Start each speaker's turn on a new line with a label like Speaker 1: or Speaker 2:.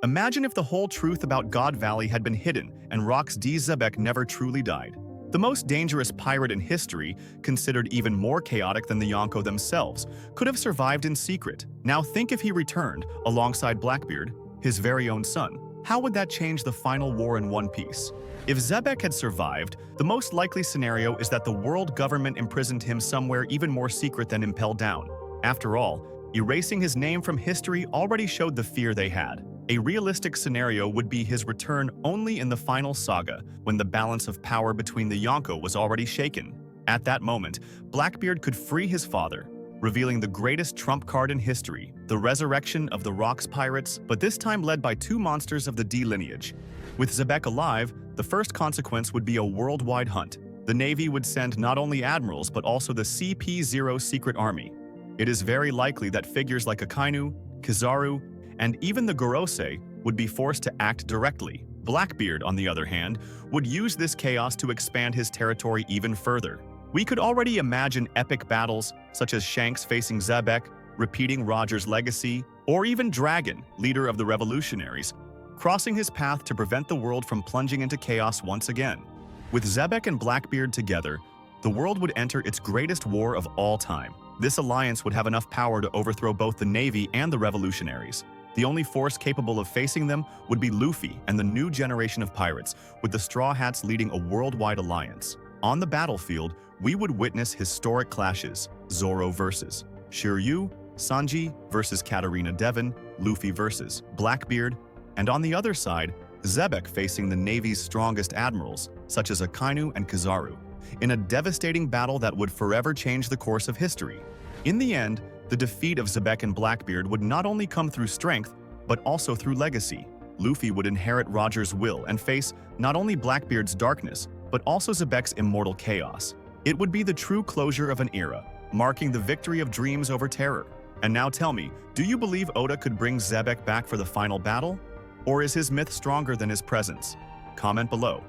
Speaker 1: Imagine if the whole truth about God Valley had been hidden and Rox D. Xebec never truly died. The most dangerous pirate in history, considered even more chaotic than the Yonko themselves, could have survived in secret. Now think if he returned, alongside Blackbeard, his very own son. How would that change the final war in one piece? If Xebec had survived, the most likely scenario is that the world government imprisoned him somewhere even more secret than Impel Down. After all, erasing his name from history already showed the fear they had. A realistic scenario would be his return only in the final saga, when the balance of power between the Yonko was already shaken. At that moment, Blackbeard could free his father, revealing the greatest trump card in history, the resurrection of the Rox pirates, but this time led by two monsters of the D lineage. With Xebec alive, the first consequence would be a worldwide hunt. The Navy would send not only admirals but also the CP-0 secret army. It is very likely that figures like Akainu, Kizaru, and even the Gorosei would be forced to act directly. Blackbeard, on the other hand, would use this chaos to expand his territory even further. We could already imagine epic battles, such as Shanks facing Xebec, repeating Roger's legacy, or even Dragon, leader of the revolutionaries, crossing his path to prevent the world from plunging into chaos once again. With Xebec and Blackbeard together, the world would enter its greatest war of all time. This alliance would have enough power to overthrow both the Navy and the revolutionaries. The only force capable of facing them would be Luffy and the new generation of pirates, with the Straw Hats leading a worldwide alliance. On the battlefield, we would witness historic clashes: Zoro versus Shiryu, Sanji versus Katarina Devon, Luffy versus Blackbeard, and on the other side, Xebec facing the Navy's strongest admirals, such as Akainu and Kizaru, in a devastating battle that would forever change the course of history. In the end, the defeat of Xebec and Blackbeard would not only come through strength, but also through legacy. Luffy would inherit Roger's will and face not only Blackbeard's darkness, but also Xebec's immortal chaos. It would be the true closure of an era, marking the victory of dreams over terror. And now tell me, do you believe Oda could bring Xebec back for the final battle? Or is his myth stronger than his presence? Comment below.